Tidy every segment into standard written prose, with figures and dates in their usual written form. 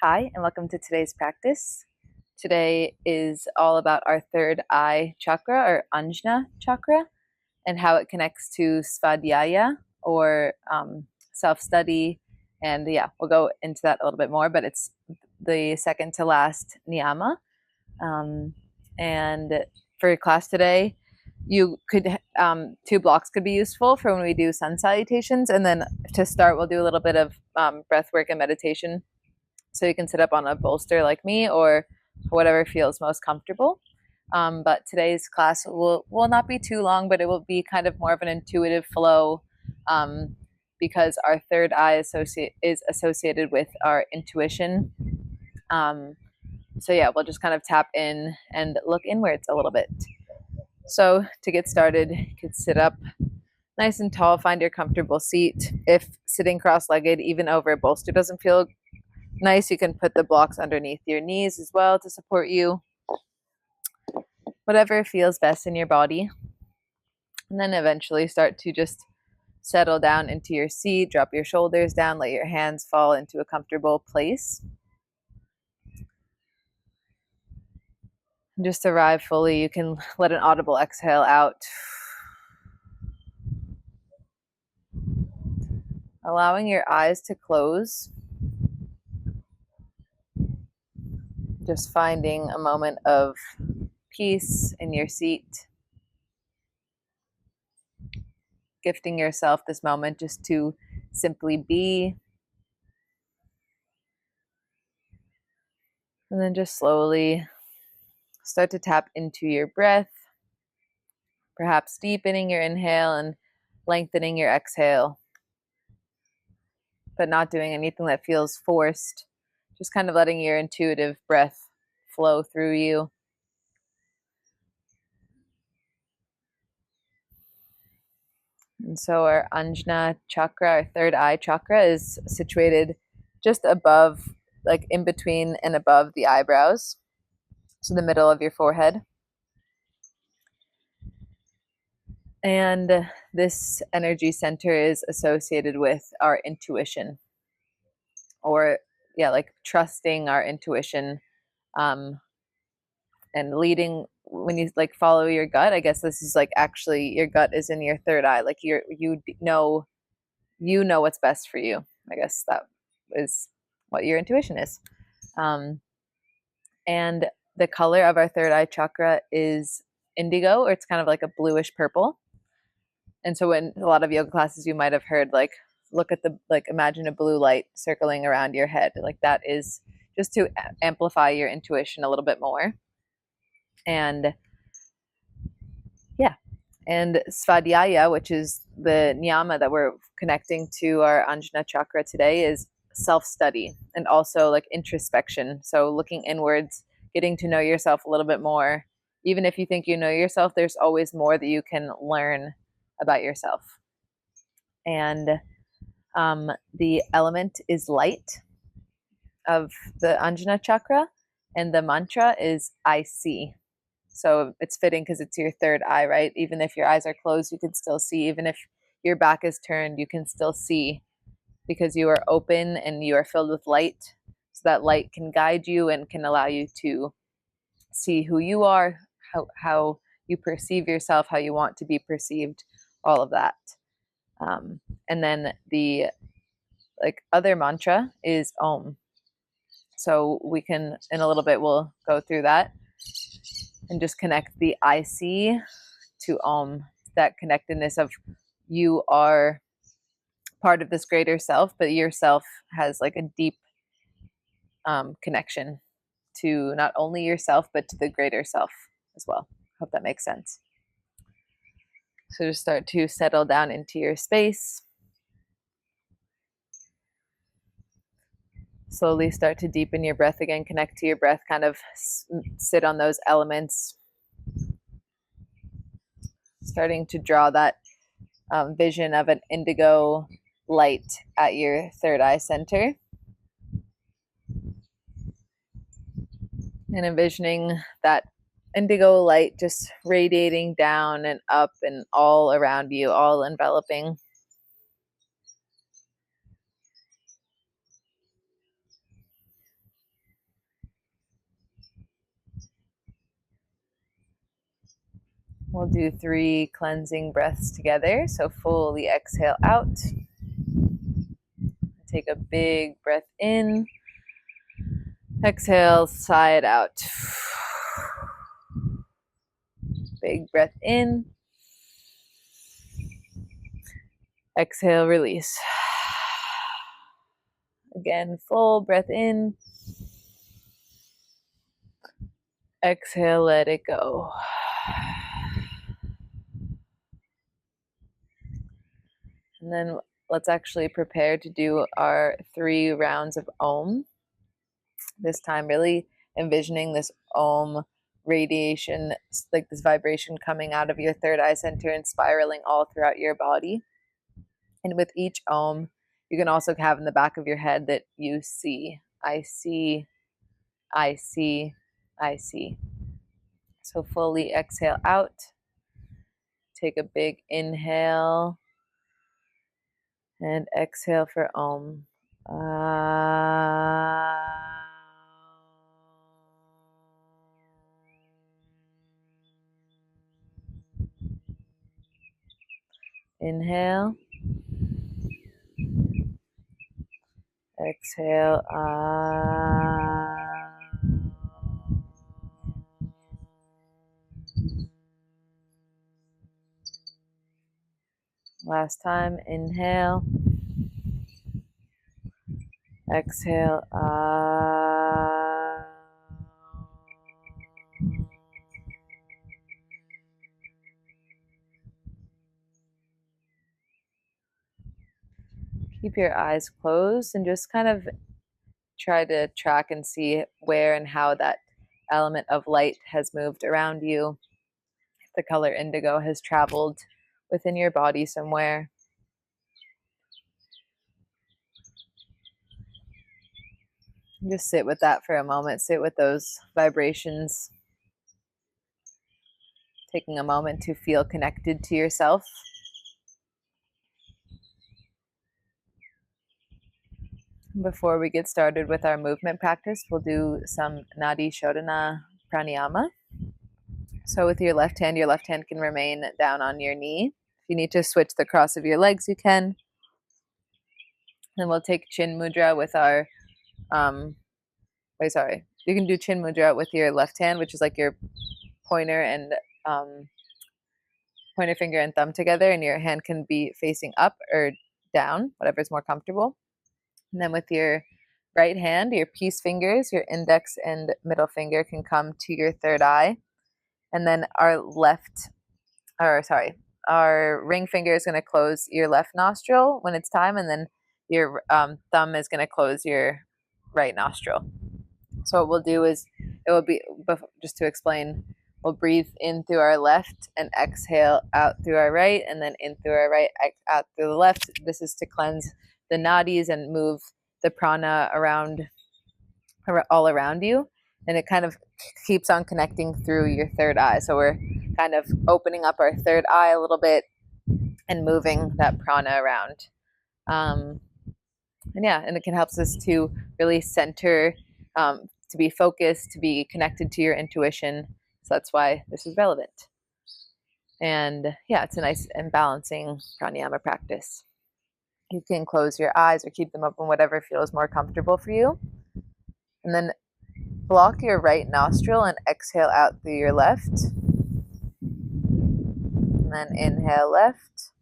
Hi, and welcome to today's practice. Today is all about our third eye chakra, or Ajna chakra, and how it connects to Svadhyaya, or self-study. And yeah, we'll go into that a little bit more, but it's the second to last Niyama. And for class today, you could two blocks could be useful for when we do sun salutations. And then to start, we'll do a little bit of breath work and meditation. So you can sit up on a bolster like me, or whatever feels most comfortable. But today's class will not be too long, but it will be kind of more of an intuitive flow, because our third eye is associated with our intuition. So yeah, we'll just kind of tap in and look inwards a little bit. So to get started, you could sit up nice and tall, find your comfortable seat. If sitting cross-legged, even over a bolster, doesn't feel nice, you can put the blocks underneath your knees as well to support you. Whatever feels best in your body. And then eventually start to just settle down into your seat, drop your shoulders down, let your hands fall into a comfortable place. And just arrive fully. You can let an audible exhale out. Allowing your eyes to close. Just finding a moment of peace in your seat. Gifting yourself this moment just to simply be. And then just slowly start to tap into your breath, perhaps deepening your inhale and lengthening your exhale, but not doing anything that feels forced. Just kind of letting your intuitive breath flow through you. And so our Ajna chakra, our third eye chakra, is situated just above, like in between and above the eyebrows. So the middle of your forehead. And this energy center is associated with our intuition, or like trusting our intuition, and leading. When you like follow your gut, I guess this is like actually your gut is in your third eye. Like you know what's best for you. I guess that is what your intuition is. And the color of our third eye chakra is indigo, or it's kind of like a bluish purple. And so in a lot of yoga classes, you might have heard like, look at imagine a blue light circling around your head. Like that is just to amplify your intuition a little bit more. And and Svadhyaya, which is the Niyama that we're connecting to our Ajna chakra today, is self-study and also like introspection. So looking inwards, getting to know yourself a little bit more. Even if you think you know yourself, there's always more that you can learn about yourself. And the element is light of the Ajna chakra, and the mantra is I see. So it's fitting because it's your third eye, right? Even if your eyes are closed, you can still see. Even if your back is turned, you can still see, because you are open and you are filled with light. So that light can guide you and can allow you to see who you are, how you perceive yourself, how you want to be perceived, all of that. And then the other mantra is Om. So we can, in a little bit, we'll go through that and just connect the I see to Om, that connectedness of you are part of this greater self, but yourself has like a deep connection to not only yourself, but to the greater self as well. Hope that makes sense. So just start to settle down into your space. Slowly start to deepen your breath again, connect to your breath, kind of sit on those elements. Starting to draw that vision of an indigo light at your third eye center. And envisioning that indigo light just radiating down and up and all around you, all enveloping. We'll do 3 cleansing breaths together. So fully exhale out. Take a big breath in. Exhale, sigh it out. Big breath in. Exhale, release. Again, full breath in. Exhale, let it go. And then let's actually prepare to do our 3 rounds of Om. This time, really envisioning this Om radiation, like this vibration coming out of your third eye center and spiraling all throughout your body. And with each Om, you can also have in the back of your head that you see, I see, I see, I see. So fully exhale out. Take a big inhale and exhale for Om. Inhale. Exhale. Last time. Inhale. Exhale. Keep your eyes closed and just kind of try to track and see where and how that element of light has moved around you. If the color indigo has traveled within your body somewhere. Just sit with that for a moment. Sit with those vibrations. Taking a moment to feel connected to yourself. Before we get started with our movement practice, we'll do some Nadi Shodhana pranayama. So with your left hand can remain down on your knee. If you need to switch the cross of your legs, you can. Then we'll take chin mudra with our, you can do chin mudra with your left hand, which is like your pointer and pointer finger and thumb together, and your hand can be facing up or down, whatever is more comfortable. And then with your right hand, your peace fingers, your index and middle finger can come to your third eye. And then our ring finger is going to close your left nostril when it's time. And then your thumb is going to close your right nostril. So what we'll do is, it will be, just to explain, we'll breathe in through our left and exhale out through our right, and then in through our right, out through the left. This is to cleanse the nadis and move the prana around, all around you. And it kind of keeps on connecting through your third eye. So we're kind of opening up our third eye a little bit and moving that prana around. And it can help us to really center, to be focused, to be connected to your intuition. So that's why this is relevant. And it's a nice and balancing pranayama practice. You can close your eyes or keep them open, whatever feels more comfortable for you. And then block your right nostril and exhale out through your left. And then inhale left.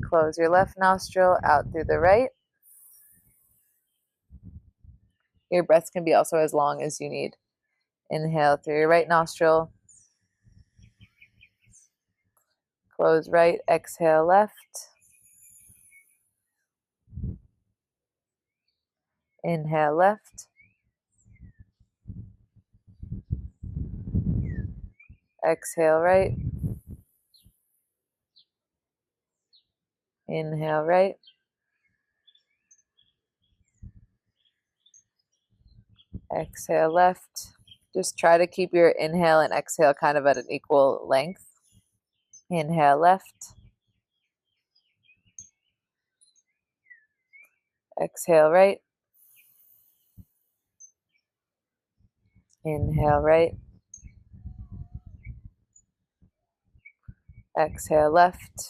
Close your left nostril out through the right. Your breaths can be also as long as you need. Inhale through your right nostril. Close right, exhale left. Inhale left. Exhale right. Inhale right. Exhale left. Just try to keep your inhale and exhale kind of at an equal length. Inhale left. Exhale right. Inhale right. Exhale left.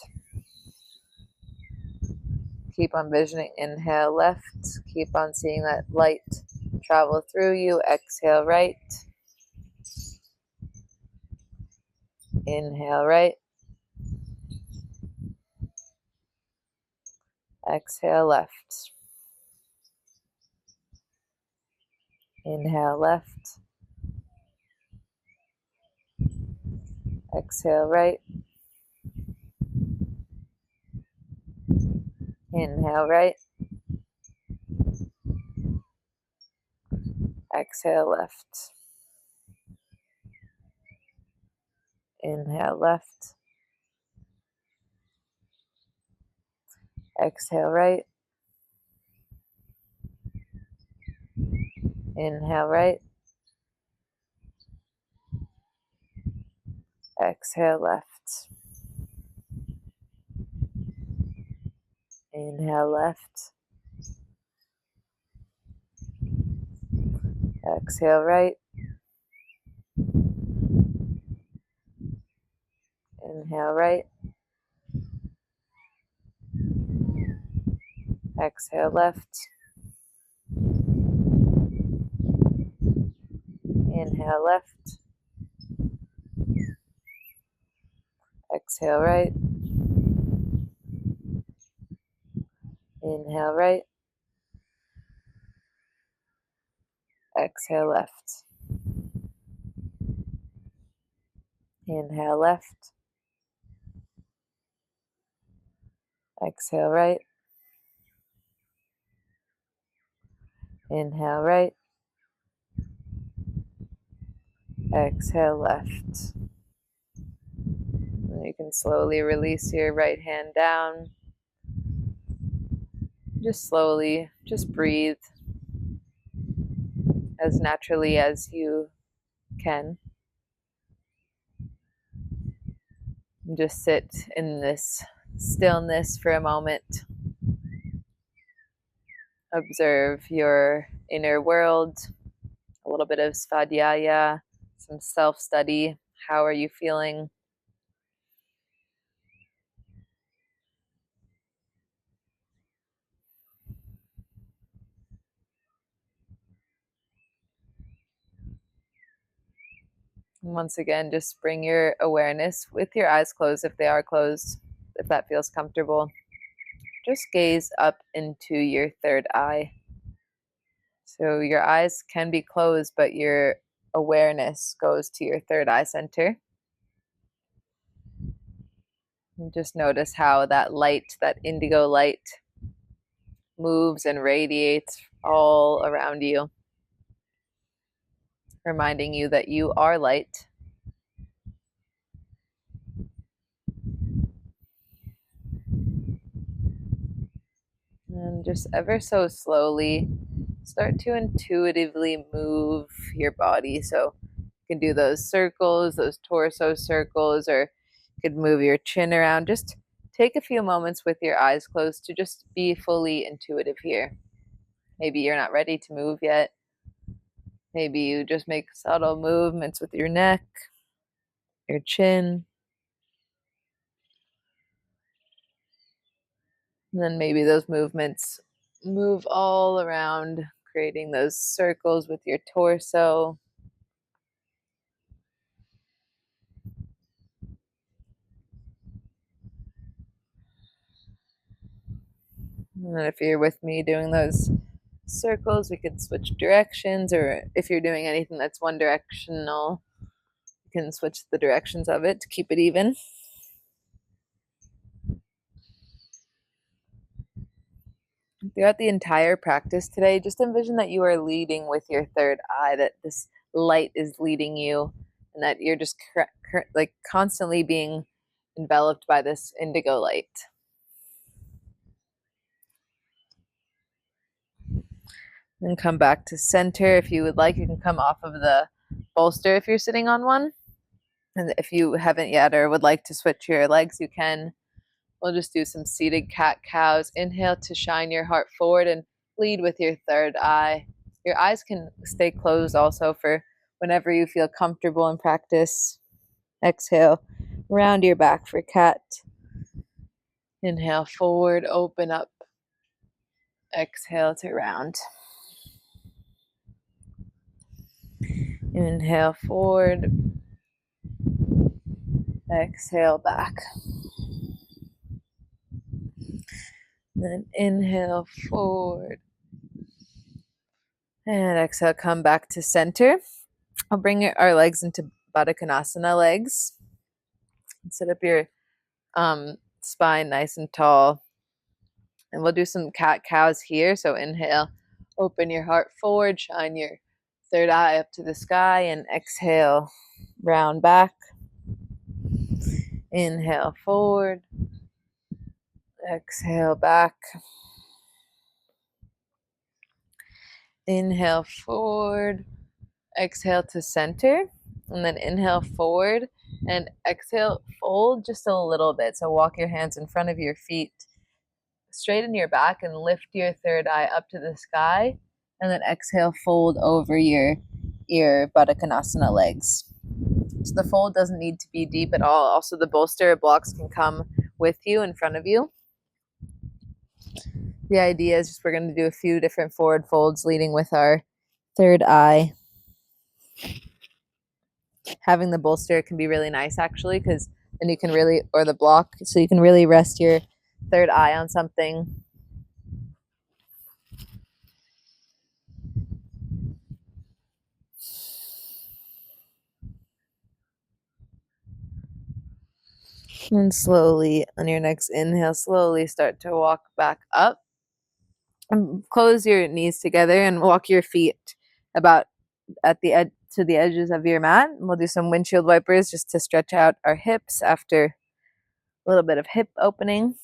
Keep on visioning. Inhale left. Keep on seeing that light travel through you. Exhale right. Inhale right. Exhale left. Inhale left. Exhale right. Inhale right. Exhale left. Inhale left. Exhale right. Inhale right. Exhale left. Inhale left. Exhale right. Inhale right. Exhale left. Inhale left. Exhale right. Inhale right. Exhale left. Inhale left. Exhale right. Inhale right. Exhale left. And you can slowly release your right hand down. Just slowly, just breathe as naturally as you can. And just sit in this stillness for a moment. Observe your inner world, a little bit of Svadhyaya, some self-study. How are you feeling? And once again, just bring your awareness with your eyes closed if they are closed, if that feels comfortable. Just gaze up into your third eye. So your eyes can be closed, but your awareness goes to your third eye center. And just notice how that light, that indigo light, moves and radiates all around you, reminding you that you are light. And just ever so slowly start to intuitively move your body. So you can do those circles, those torso circles, or you could move your chin around. Just take a few moments with your eyes closed to just be fully intuitive here. Maybe you're not ready to move yet. Maybe you just make subtle movements with your neck, your chin. And then maybe those movements move all around, creating those circles with your torso. And then if you're with me doing those circles, we could switch directions, or if you're doing anything that's one directional, you can switch the directions of it to keep it even. Throughout the entire practice today, just envision that you are leading with your third eye, that this light is leading you, and that you're just like constantly being enveloped by this indigo light. And come back to center. If you would like, you can come off of the bolster if you're sitting on one. And if you haven't yet or would like to switch your legs, you can. We'll just do some seated cat-cows. Inhale to shine your heart forward and lead with your third eye. Your eyes can stay closed also for whenever you feel comfortable in practice. Exhale Round your back for cat. Inhale forward, open up. Exhale to round. Inhale forward. Exhale back. Then inhale forward. And exhale, come back to center. I'll bring our legs into Baddha Konasana legs. Set up your spine nice and tall. And we'll do some cat cows here. So inhale, open your heart forward, shine your third eye up to the sky, and exhale, round back. Inhale forward. Exhale back. Inhale forward. Exhale to center. And then inhale forward. And exhale, fold just a little bit. So walk your hands in front of your feet. Straighten your back and lift your third eye up to the sky. And then exhale, fold over your Baddha Konasana legs. So the fold doesn't need to be deep at all. Also, the bolster blocks can come with you in front of you. The idea is just we're going to do a few different forward folds leading with our third eye. Having the bolster can be really nice actually, because then you can really, or the block, so you can really rest your third eye on something. And slowly, on your next inhale, slowly start to walk back up. And close your knees together and walk your feet about at the edge to the edges of your mat. We'll do some windshield wipers just to stretch out our hips after a little bit of hip opening.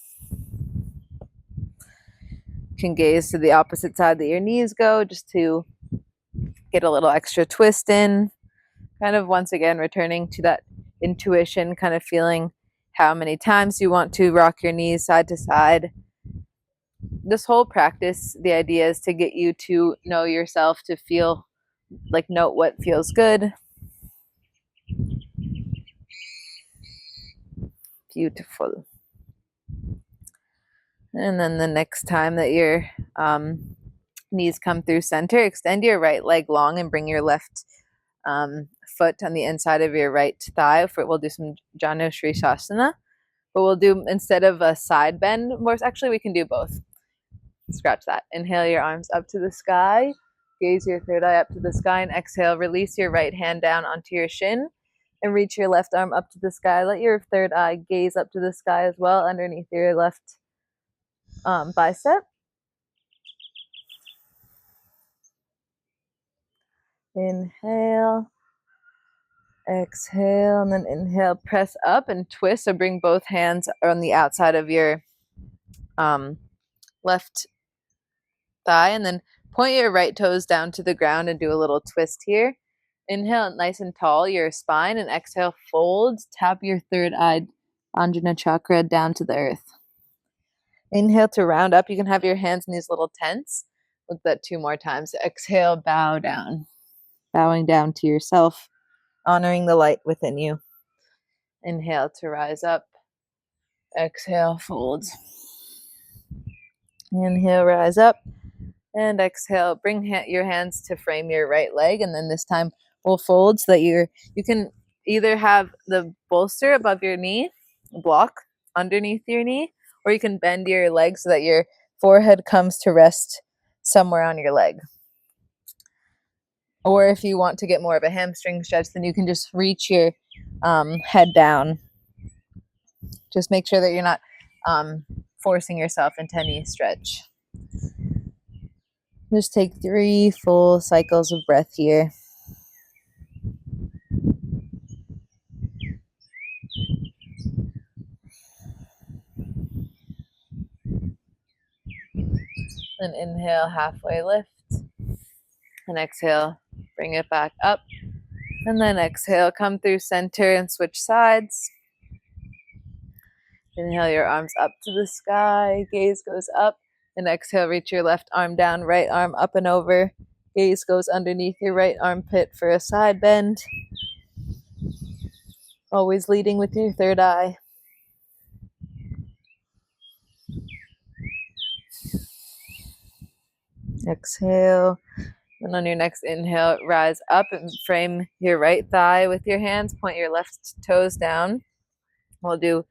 You can gaze to the opposite side that your knees go just to get a little extra twist in. Kind of once again returning to that intuition, kind of feeling how many times you want to rock your knees side to side. This whole practice, the idea is to get you to know yourself, to feel like, note what feels good. Beautiful. And then the next time that your knees come through center, extend your right leg long and bring your left foot on the inside of your right thigh. We'll do some Janu Shirshasana, but we'll do, instead of a side bend, actually we can do both. Scratch that. Inhale your arms up to the sky. Gaze your third eye up to the sky, and exhale, release your right hand down onto your shin and reach your left arm up to the sky. Let your third eye gaze up to the sky as well underneath your left bicep. Inhale, exhale, and then inhale, press up and twist. So bring both hands on the outside of your left thigh, and then point your right toes down to the ground and do a little twist here. Inhale, nice and tall, your spine, and exhale, fold. Tap your third eye, Ajna chakra, down to the earth. Inhale to round up. You can have your hands in these little tents. With that 2 more times. Exhale, bow down. Bowing down to yourself, honoring the light within you. Inhale to rise up. Exhale, fold. Inhale, rise up. And exhale, bring your hands to frame your right leg. And then this time we'll fold so that you can either have the bolster above your knee, block underneath your knee, or you can bend your leg so that your forehead comes to rest somewhere on your leg. Or if you want to get more of a hamstring stretch, then you can just reach your head down. Just make sure that you're not forcing yourself into any stretch. Just take 3 full cycles of breath here. And inhale, halfway lift. And exhale, bring it back up. And then exhale, come through center and switch sides. Inhale your arms up to the sky. Gaze goes up. And exhale, reach your left arm down, right arm up and over. Gaze goes underneath your right armpit for a side bend. Always leading with your third eye. Exhale. And on your next inhale, rise up and frame your right thigh with your hands. Point your left toes down. We'll do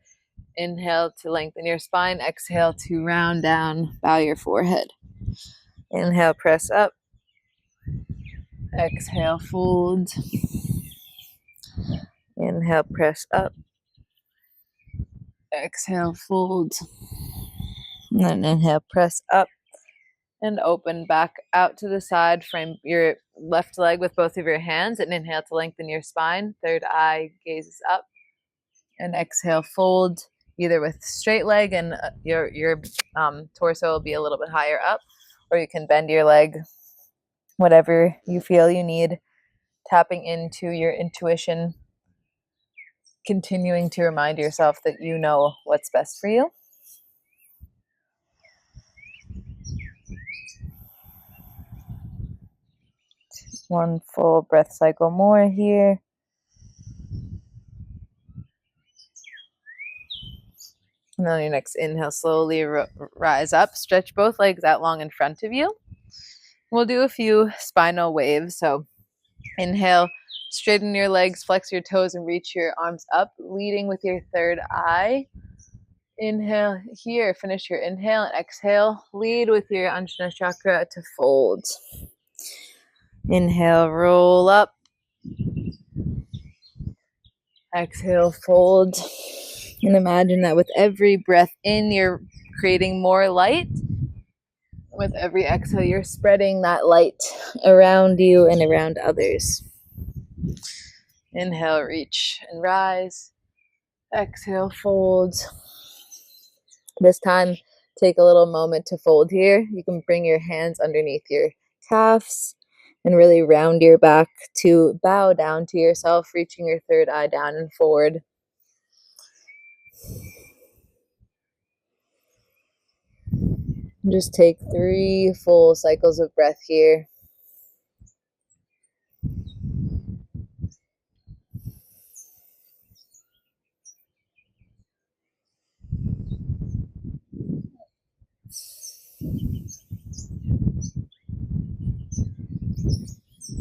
inhale to lengthen your spine. Exhale to round down, bow your forehead. Inhale, press up. Exhale, fold. Inhale, press up. Exhale, fold. And then inhale, press up. And open back out to the side. Frame your left leg with both of your hands and inhale to lengthen your spine. Third eye gazes up. And exhale, fold either with straight leg and your torso will be a little bit higher up, or you can bend your leg, whatever you feel you need. Tapping into your intuition, continuing to remind yourself that you know what's best for you. One full breath cycle more here. And then on your next inhale, slowly rise up. Stretch both legs out long in front of you. We'll do a few spinal waves. So inhale, straighten your legs, flex your toes, and reach your arms up, leading with your third eye. Inhale here, finish your inhale, and exhale, lead with your Ajna chakra to fold. Inhale, roll up. Exhale, fold. And imagine that with every breath in, you're creating more light. With every exhale, you're spreading that light around you and around others. Inhale, reach and rise. Exhale, fold. This time, take a little moment to fold here. You can bring your hands underneath your calves and really round your back to bow down to yourself, reaching your third eye down and forward. Just take 3 full cycles of breath here.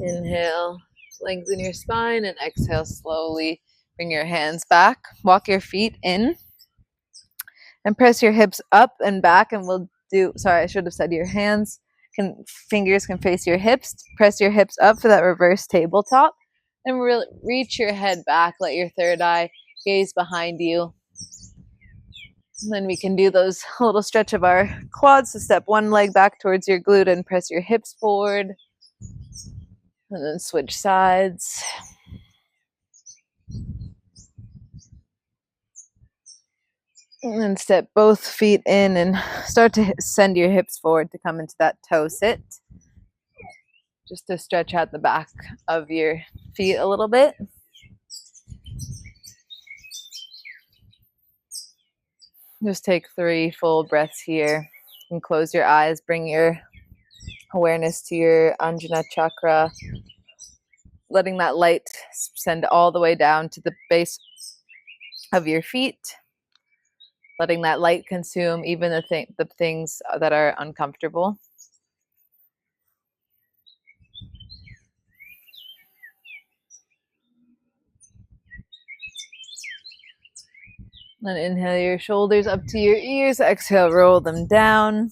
Inhale, lengthen your spine, and exhale slowly. Bring your hands back. Walk your feet in and press your hips up and back. And we'll do, sorry, I should have said your hands fingers can face your hips. Press your hips up for that reverse tabletop. And really reach your head back. Let your third eye gaze behind you. And then we can do those little stretch of our quads. So step one leg back towards your glute and press your hips forward. And then switch sides. And then step both feet in and start to send your hips forward to come into that toe sit. Just to stretch out the back of your feet a little bit. Just take 3 full breaths here. And close your eyes. Bring your awareness to your Ajna chakra. Letting that light send all the way down to the base of your feet. Letting that light consume even the things that are uncomfortable. Then inhale your shoulders up to your ears. Exhale, roll them down.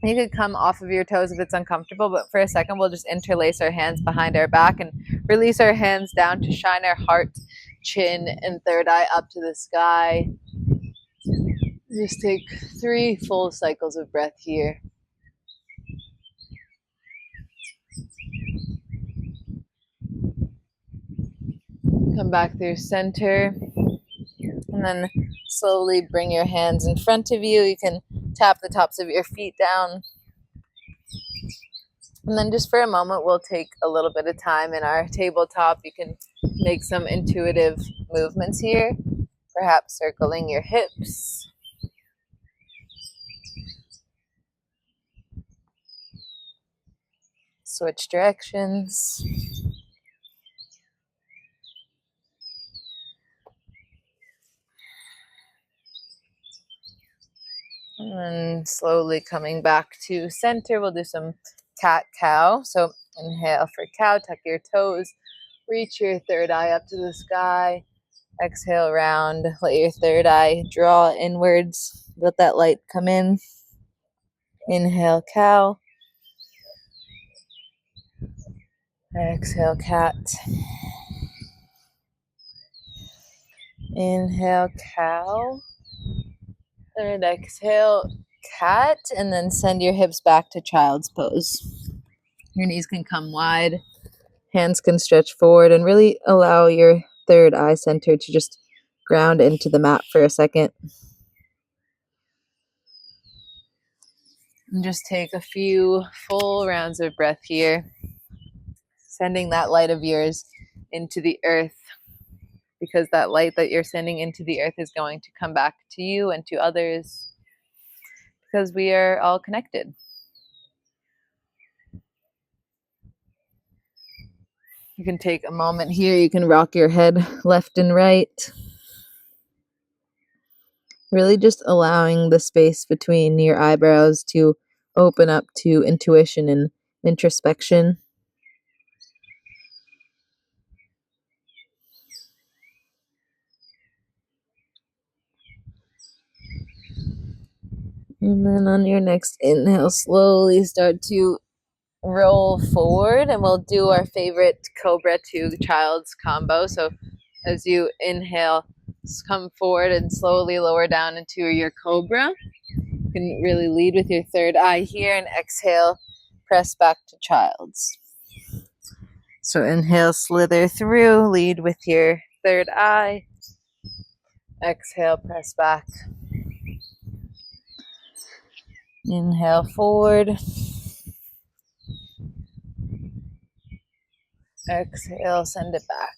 You could come off of your toes if it's uncomfortable, but for a second, we'll just interlace our hands behind our back and release our hands down to shine our heart, chin, and third eye up to the sky. Just take 3 full cycles of breath here. Come back through center. And then slowly bring your hands in front of you. You can tap the tops of your feet down. And then just for a moment, we'll take a little bit of time in our tabletop. You can make some intuitive movements here, perhaps circling your hips. Switch directions. And slowly coming back to center, we'll do some cat-cow. So inhale for cow, tuck your toes, reach your third eye up to the sky. Exhale, round, let your third eye draw inwards, let that light come in. Inhale, cow. Exhale, cat. Inhale, cow. And exhale, cat. And then send your hips back to child's pose. Your knees can come wide. Hands can stretch forward and really allow your third eye center to just ground into the mat for a second. And just take a few full rounds of breath here, sending that light of yours into the earth, because that light that you're sending into the earth is going to come back to you and to others, because we are all connected. You can take a moment here. You can rock your head left and right. Really just allowing the space between your eyebrows to open up to intuition and introspection. And then on your next inhale, slowly start to roll forward, and we'll do our favorite cobra to child's combo. So as you inhale, come forward and slowly lower down into your cobra. You can really lead with your third eye here, and exhale, press back to child's. So inhale, slither through, lead with your third eye. Exhale, press back. Inhale, forward. Exhale, send it back.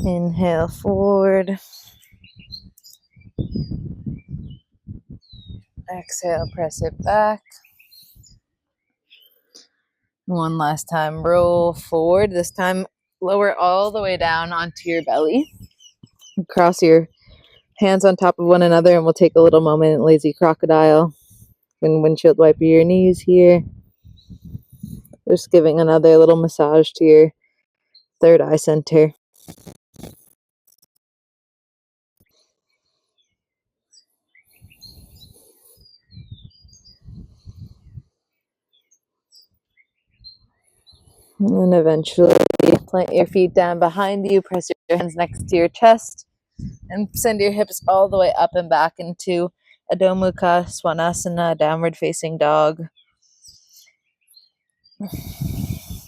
Inhale, forward. Exhale, press it back. One last time, roll forward. This time, lower all the way down onto your belly. Cross your hands on top of one another, and we'll take a little moment, lazy crocodile. And windshield wiper your knees here. Just giving another little massage to your third eye center. And then eventually plant your feet down behind you, press your hands next to your chest, and send your hips all the way up and back into Adho Mukha Svanasana, downward facing dog.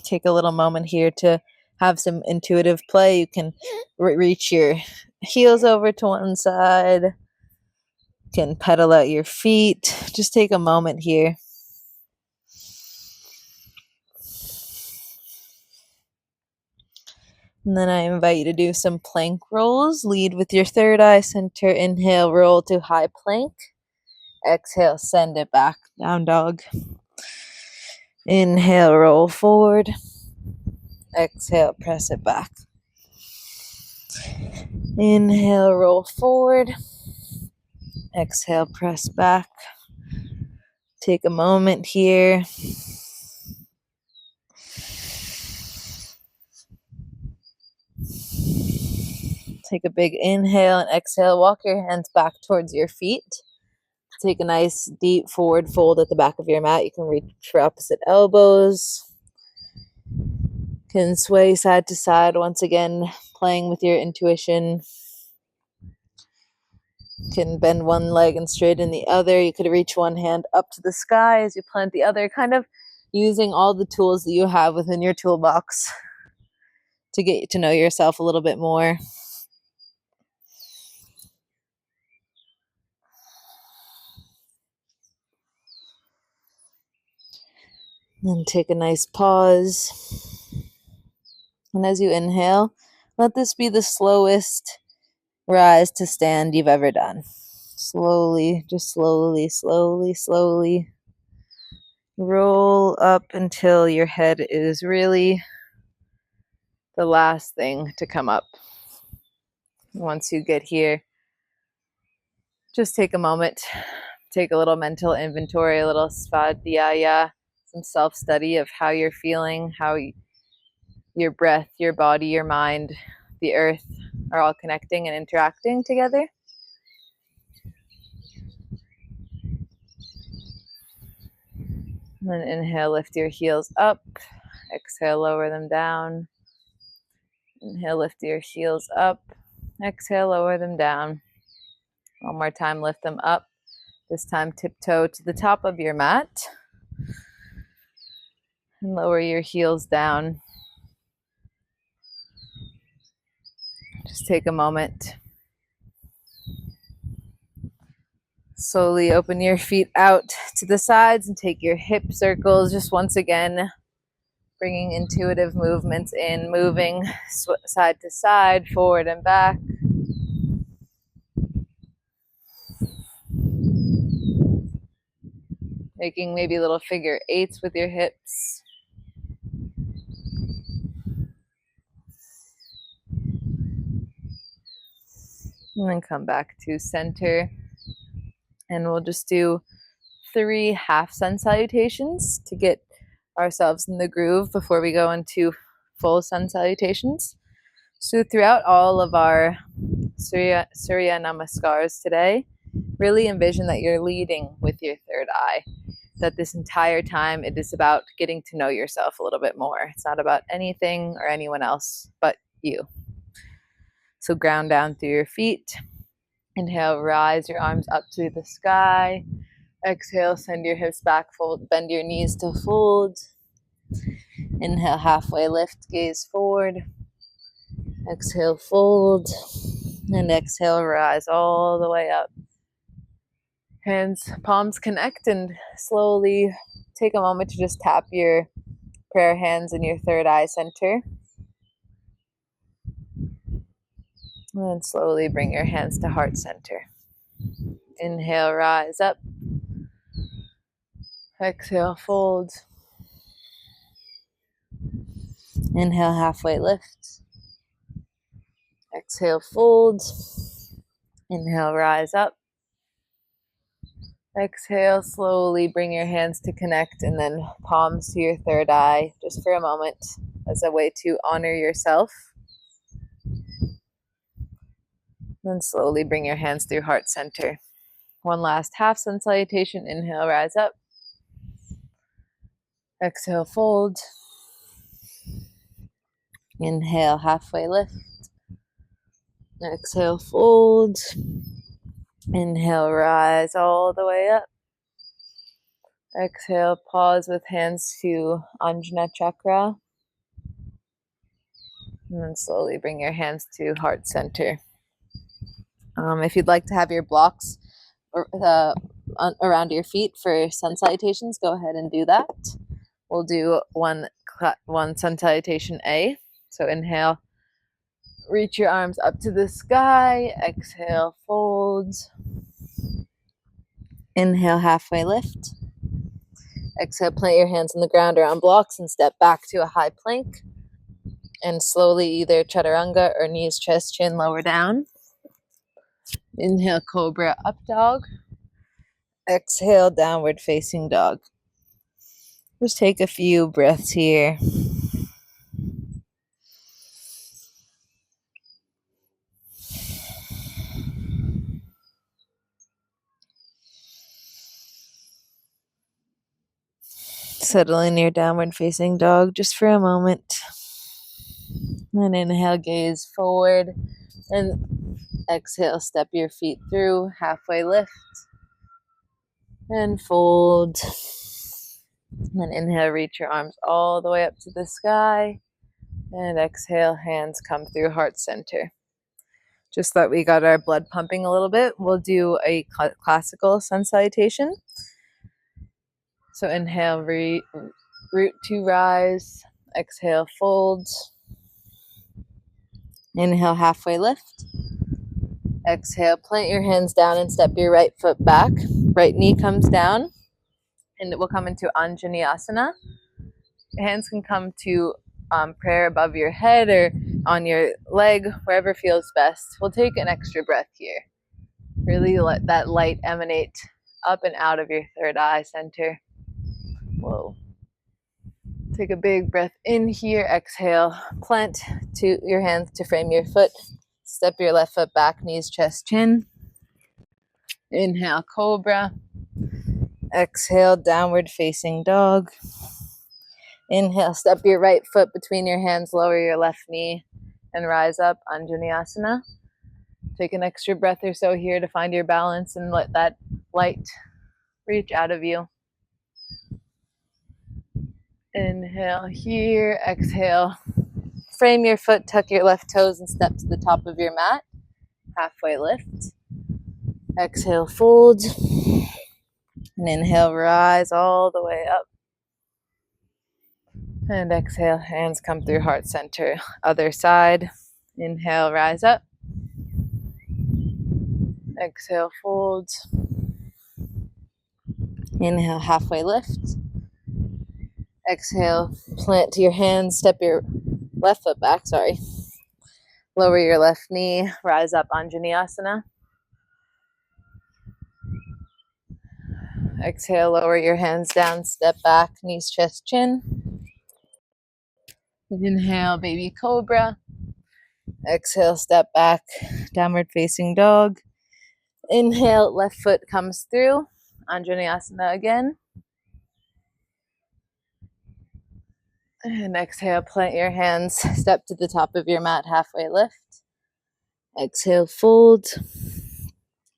Take a little moment here to have some intuitive play. You can reach your heels over to one side. You can pedal out your feet. Just take a moment here. And then I invite you to do some plank rolls. Lead with your third eye center. Inhale, roll to high plank. Exhale, send it back, down dog. Inhale, roll forward. Exhale, press it back. Inhale, roll forward. Exhale, press back. Take a moment here. Take a big inhale and exhale. Walk your hands back towards your feet. Take a nice deep forward fold at the back of your mat. You can reach for opposite elbows. Can sway side to side, once again playing with your intuition. Can bend one leg and straighten the other. You could reach one hand up to the sky as you plant the other, kind of using all the tools that you have within your toolbox to get to know yourself a little bit more. Then take a nice pause. And as you inhale, let this be the slowest rise to stand you've ever done. Slowly, just slowly, slowly, slowly. Roll up until your head is really the last thing to come up. Once you get here, Just take a moment, take a little mental inventory, a little Svadhyaya, some self-study of how you're feeling, how your breath, your body, your mind, the earth are all connecting and interacting together. And then inhale, lift your heels up. Exhale, lower them down. Inhale, lift your heels up. Exhale, lower them down. One more time, lift them up. This time, tiptoe to the top of your mat. And lower your heels down. Just take a moment. Slowly open your feet out to the sides and take your hip circles. Just once again, bringing intuitive movements in, moving side to side, forward and back. Making maybe little figure eights with your hips. And then come back to center. And we'll just do 3 half sun salutations to get ourselves in the groove before we go into full sun salutations. So throughout all of our Surya Namaskars today, really envision that you're leading with your third eye. That this entire time it is about getting to know yourself a little bit more. It's not about anything or anyone else but you. So ground down through your feet. Inhale, rise your arms up to the sky. Exhale, send your hips back, fold, bend your knees to fold. Inhale, halfway lift, gaze forward. Exhale, fold. And exhale, rise all the way up. Hands, palms connect, and slowly take a moment to just tap your prayer hands in your third eye center. And then slowly bring your hands to heart center. Inhale, rise up. Exhale, fold. Inhale, halfway lift. Exhale, fold. Inhale, rise up. Exhale, slowly bring your hands to connect and then palms to your third eye just for a moment as a way to honor yourself. Then slowly bring your hands through heart center. One last half sun salutation. Inhale, rise up. Exhale, fold. Inhale, halfway lift. Exhale, fold. Inhale, rise all the way up. Exhale, pause with hands to Ajna Chakra. And then slowly bring your hands to heart center. If you'd like to have your blocks around your feet for sun salutations, go ahead and do that. We'll do one sun salutation A. So inhale, reach your arms up to the sky. Exhale, fold. Inhale, halfway lift. Exhale, plant your hands on the ground or on blocks and step back to a high plank. And slowly either chaturanga or knees, chest, chin, lower down. Inhale, cobra, up dog. Exhale, downward facing dog. Just take a few breaths here. Settle in your downward facing dog just for a moment. And inhale, gaze forward. And exhale, step your feet through, halfway lift. And fold. And then inhale, reach your arms all the way up to the sky. And exhale, hands come through heart center. Just that we got our blood pumping a little bit, we'll do a classical sun salutation. So inhale, root to rise. Exhale, fold. Inhale, halfway lift. Exhale, plant your hands down and step your right foot back. Right knee comes down, and it will come into Anjaneyasana. Hands can come to prayer above your head or on your leg, wherever feels best. We'll take an extra breath here. Really let that light emanate up and out of your third eye center. Whoa. Take a big breath in here. Exhale. Plant your hands to frame your foot. Step your left foot back, knees, chest, chin. Inhale, cobra. Exhale, downward facing dog. Inhale, step your right foot between your hands, lower your left knee, and rise up, Anjaneyasana. Take an extra breath or so here to find your balance and let that light reach out of you. Inhale here, exhale. Frame your foot, tuck your left toes, and step to the top of your mat. Halfway lift. Exhale, fold. And inhale, rise all the way up. And exhale, hands come through heart center. Other side. Inhale, rise up. Exhale, fold. Inhale, halfway lift. Exhale, plant your hands, step your left foot back, Lower your left knee, rise up, Anjaneyasana. Exhale, lower your hands down, step back, knees, chest, chin. Inhale, baby cobra. Exhale, step back, downward facing dog. Inhale, left foot comes through, Anjaneyasana again. And exhale, plant your hands, step to the top of your mat, halfway lift. Exhale, fold.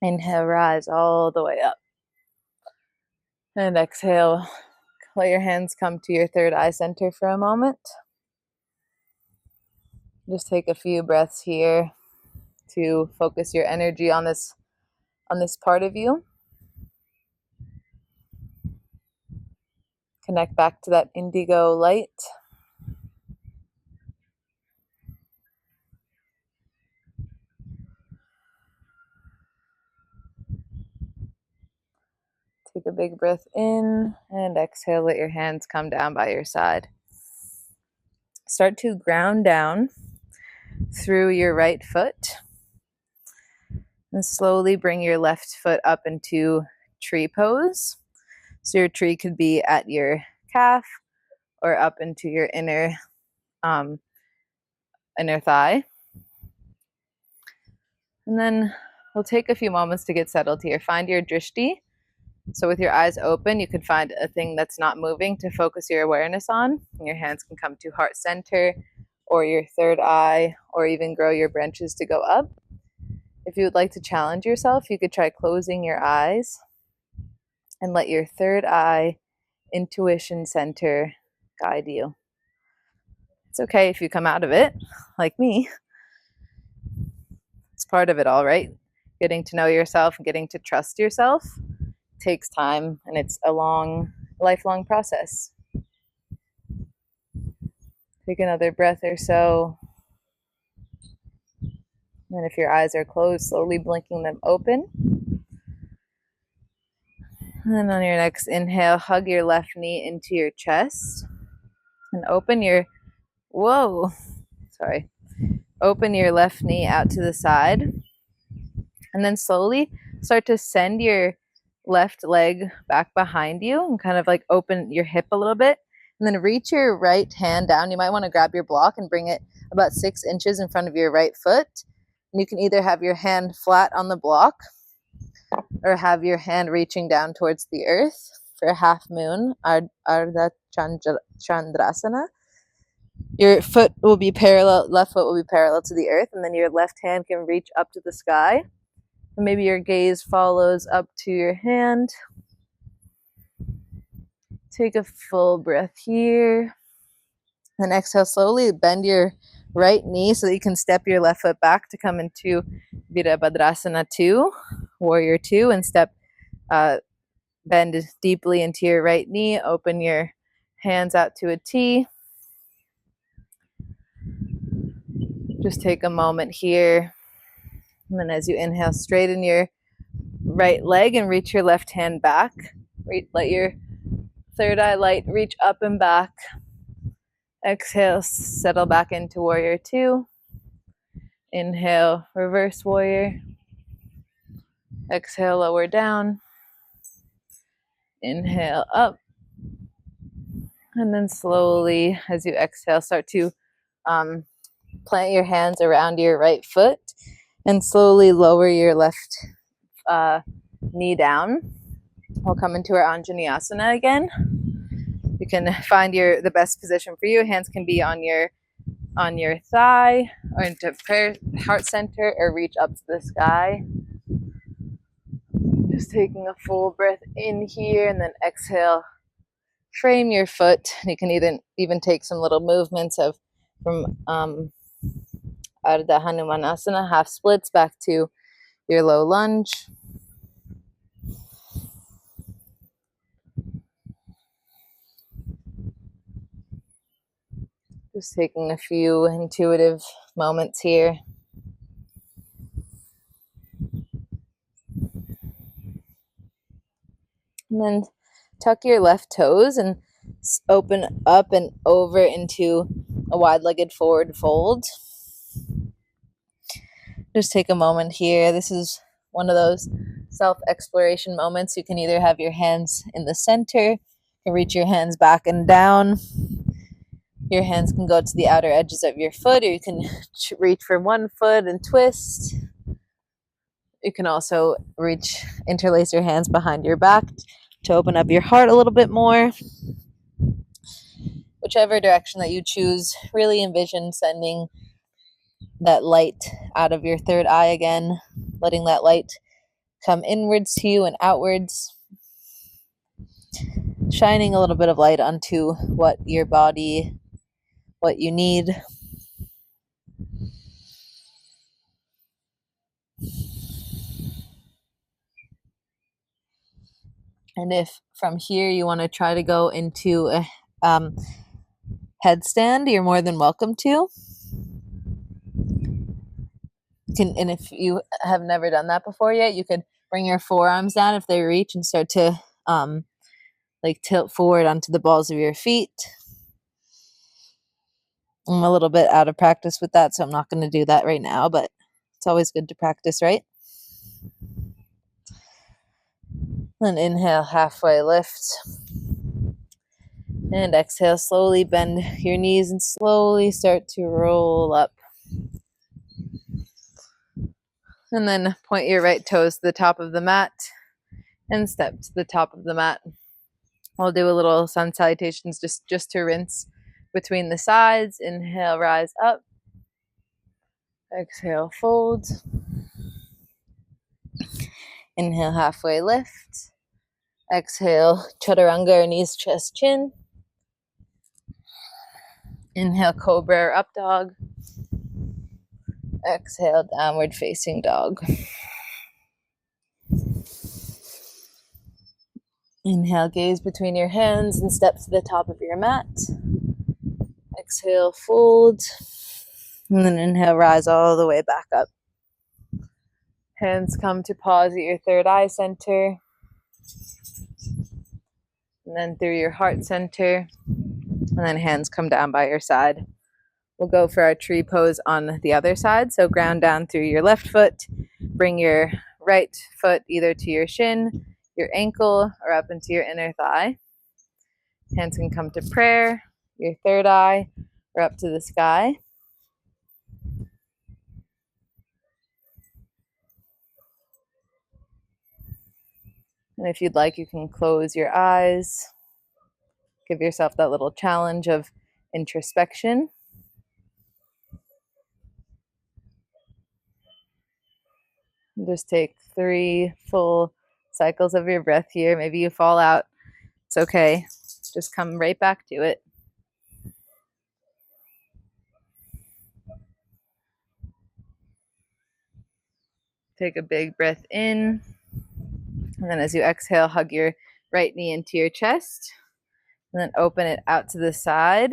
Inhale, rise all the way up. And exhale, let your hands come to your third eye center for a moment. Just take a few breaths here to focus your energy on this part of you. Connect back to that indigo light. Take a big breath in and exhale, let your hands come down by your side. Start to ground down through your right foot and slowly bring your left foot up into tree pose. So your tree could be at your calf or up into your inner thigh. And then we'll take a few moments to get settled here. Find your drishti. So with your eyes open, you can find a thing that's not moving to focus your awareness on. And your hands can come to heart center or your third eye, or even grow your branches to go up. If you would like to challenge yourself, you could try closing your eyes and let your third eye intuition center guide you. It's okay if you come out of it, like me. It's part of it all, right? Getting to know yourself and getting to trust yourself takes time, and it's a lifelong process. Take another breath or so. And if your eyes are closed, slowly blinking them open. And then on your next inhale, hug your left knee into your chest and open your left knee out to the side. And then slowly start to send your left leg back behind you and kind of like open your hip a little bit. And then reach your right hand down. You might want to grab your block and bring it about 6 inches in front of your right foot. And you can either have your hand flat on the block or have your hand reaching down towards the earth for a half moon, Ardha Chandrasana. Your foot will be parallel, left foot will be parallel to the earth, and then your left hand can reach up to the sky. And maybe your gaze follows up to your hand. Take a full breath here. And exhale, slowly bend your right knee so that you can step your left foot back to come into Virabhadrasana 2, Warrior 2, and bend deeply into your right knee. Open your hands out to a T. Just take a moment here. And then as you inhale, straighten your right leg and reach your left hand back. Let your third eye light reach up and back. Exhale, settle back into Warrior 2. Inhale, reverse warrior. Exhale, lower down. Inhale up. And then slowly, as you exhale, start to plant your hands around your right foot and slowly lower your left knee down. We'll come into our Anjaneyasana again. You can find the best position for you. Hands can be on your thigh or into prayer heart center or reach up to the sky. Just taking a full breath in here and then exhale. Frame your foot. You can even take some little movements from Ardha Hanumanasana, half splits, back to your low lunge. Just taking a few intuitive moments here. And then tuck your left toes and open up and over into a wide-legged forward fold. Just take a moment here. This is one of those self-exploration moments. You can either have your hands in the center, you can reach your hands back and down. Your hands can go to the outer edges of your foot, or you can reach for one foot and twist. You can also interlace your hands behind your back to open up your heart a little bit more. Whichever direction that you choose, really envision sending that light out of your third eye again, letting that light come inwards to you and outwards, shining a little bit of light onto what your body, what you need. And if from here you want to try to go into a headstand, you're more than welcome to. And if you have never done that before yet, you could bring your forearms down if they reach and start to tilt forward onto the balls of your feet. I'm a little bit out of practice with that, so I'm not going to do that right now, but it's always good to practice, right? Then inhale, halfway lift. And exhale, slowly bend your knees and slowly start to roll up. And then point your right toes to the top of the mat and step to the top of the mat. We'll do a little sun salutations just to rinse between the sides. Inhale, rise up. Exhale, fold. Inhale, halfway lift. Exhale, chaturanga, or knees, chest, chin. Inhale, cobra or up dog. Exhale, downward facing dog. Inhale, gaze between your hands and step to the top of your mat. Exhale, fold. And then inhale, rise all the way back up. Hands come to pause at your third eye center. And then through your heart center. And then hands come down by your side. We'll go for our tree pose on the other side. So ground down through your left foot. Bring your right foot either to your shin, your ankle, or up into your inner thigh. Hands can come to prayer, your third eye, or up to the sky. And if you'd like, you can close your eyes. Give yourself that little challenge of introspection. Just take 3 full cycles of your breath here. Maybe you fall out. It's okay. Just come right back to it. Take a big breath in. And then as you exhale, hug your right knee into your chest. And then open it out to the side.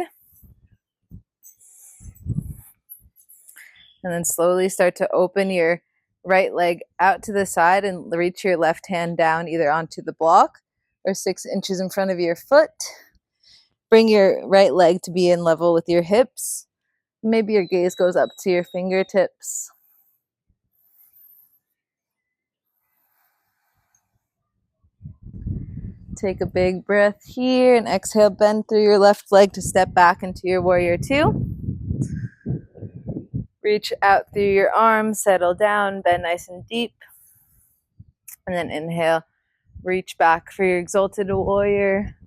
And then slowly start to open your right leg out to the side and reach your left hand down either onto the block or 6 inches in front of your foot. Bring your right leg to be in level with your hips. Maybe your gaze goes up to your fingertips. Take a big breath here and exhale, bend through your left leg to step back into your warrior two. Reach out through your arms, settle down, bend nice and deep. And then inhale, reach back for your exalted warrior.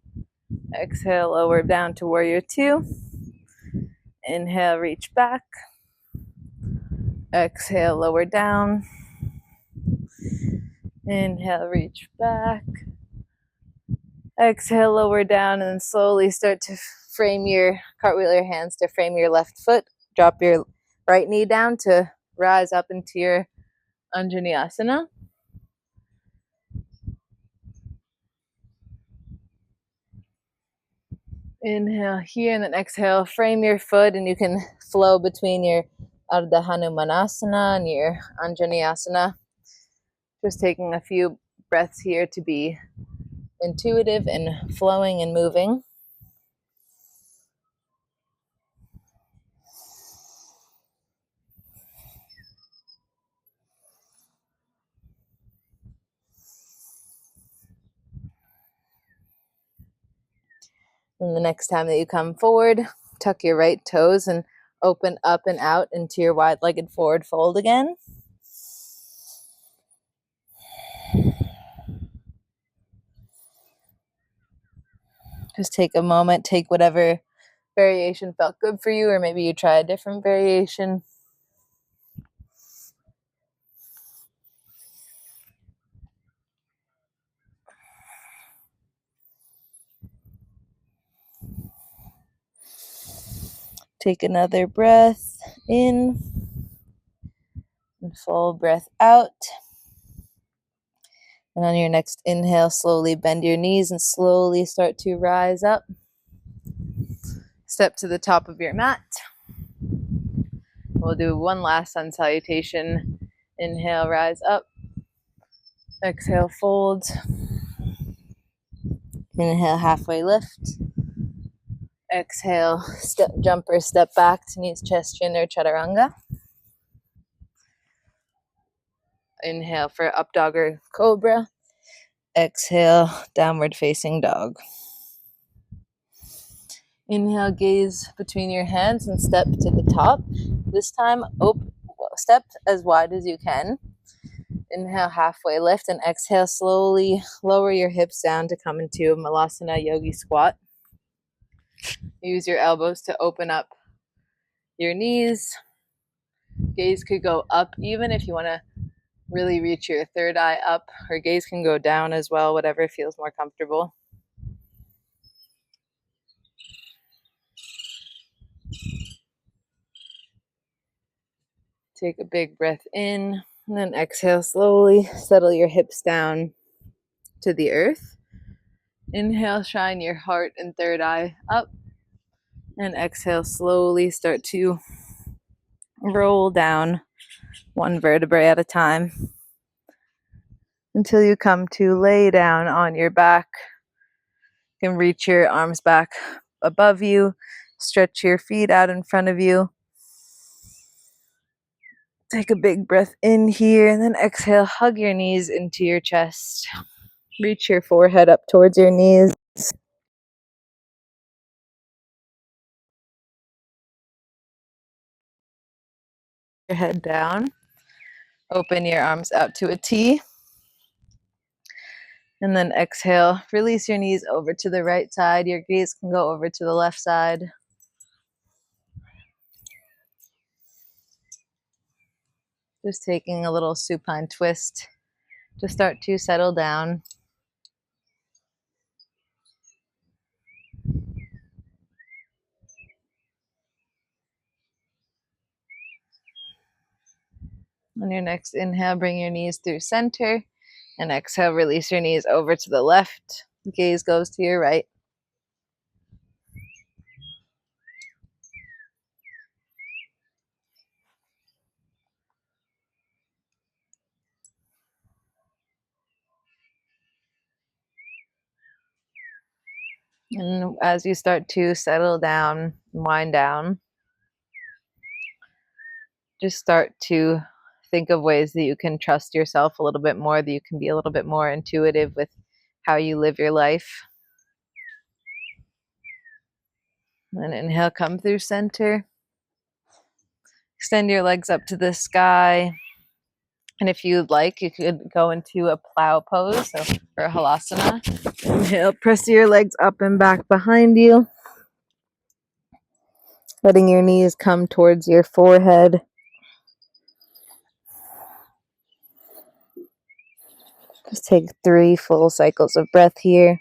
Exhale, lower down to warrior two. Inhale, reach back. Exhale, lower down. Inhale, reach back. Exhale, lower down, and then slowly start to cartwheel your hands to frame your left foot. Drop your right knee down to rise up into your Anjaneyasana. Inhale here, and then exhale, frame your foot, and you can flow between your Ardha Hanumanasana and your Anjaneyasana. Just taking a few breaths here to be intuitive and flowing and moving. And the next time that you come forward, tuck your right toes and open up and out into your wide-legged forward fold again. Just take a moment, take whatever variation felt good for you, or maybe you try a different variation. Take another breath in and full breath out. And on your next inhale, slowly bend your knees and slowly start to rise up. Step to the top of your mat. We'll do one last sun salutation. Inhale, rise up. Exhale, fold. Inhale, halfway lift. Exhale, jump or step back to knees, chest, chin, or chaturanga. Inhale for up dog or cobra. Exhale, downward facing dog. Inhale, gaze between your hands and step to the top. This time, step as wide as you can. Inhale, halfway lift, and exhale, slowly lower your hips down to come into Malasana Yogi Squat. Use your elbows to open up your knees. Gaze could go up even if you want to really reach your third eye up, or gaze can go down as well, whatever feels more comfortable. Take a big breath in, and then exhale slowly. Settle your hips down to the earth. Inhale, shine your heart and third eye up. And exhale, slowly start to roll down one vertebrae at a time until you come to lay down on your back. You can reach your arms back above you, stretch your feet out in front of you. Take a big breath in here, and then exhale, hug your knees into your chest. Reach your forehead up towards your knees. Your head down. Open your arms out to a T. And then exhale, release your knees over to the right side. Your gaze can go over to the left side. Just taking a little supine twist to start to settle down. On your next inhale, bring your knees through center. And exhale, release your knees over to the left. Gaze goes to your right. And as you start to settle down, wind down, just start to think of ways that you can trust yourself a little bit more, that you can be a little bit more intuitive with how you live your life. And inhale, come through center. Extend your legs up to the sky. And if you'd like, you could go into a plow pose, so or a halasana. Inhale, press your legs up and back behind you. Letting your knees come towards your forehead. Just take 3 full cycles of breath here.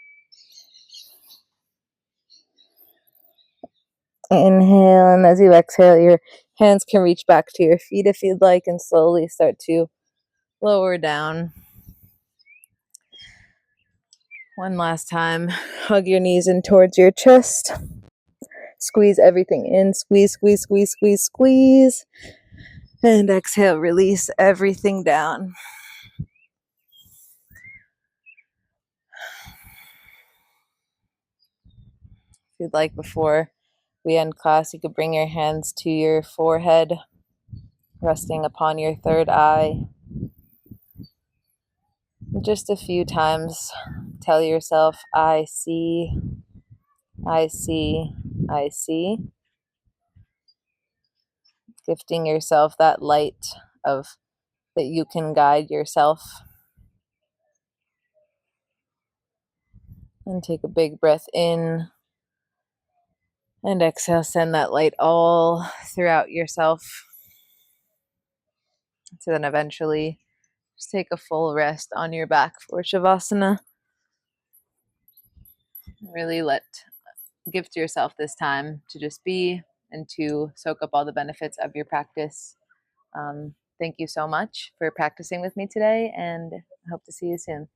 Inhale, and as you exhale, your hands can reach back to your feet if you'd like, and slowly start to lower down. One last time, hug your knees in towards your chest. Squeeze everything in, squeeze, squeeze, squeeze, squeeze, squeeze. And exhale, release everything down. If you'd like, before we end class, you could bring your hands to your forehead, resting upon your third eye. Just a few times, tell yourself, I see, I see, I see. Gifting yourself that light of that you can guide yourself. And take a big breath in. And exhale, send that light all throughout yourself. So then eventually, just take a full rest on your back for Shavasana. Really gift yourself this time to just be and to soak up all the benefits of your practice. Thank you so much for practicing with me today, and I hope to see you soon.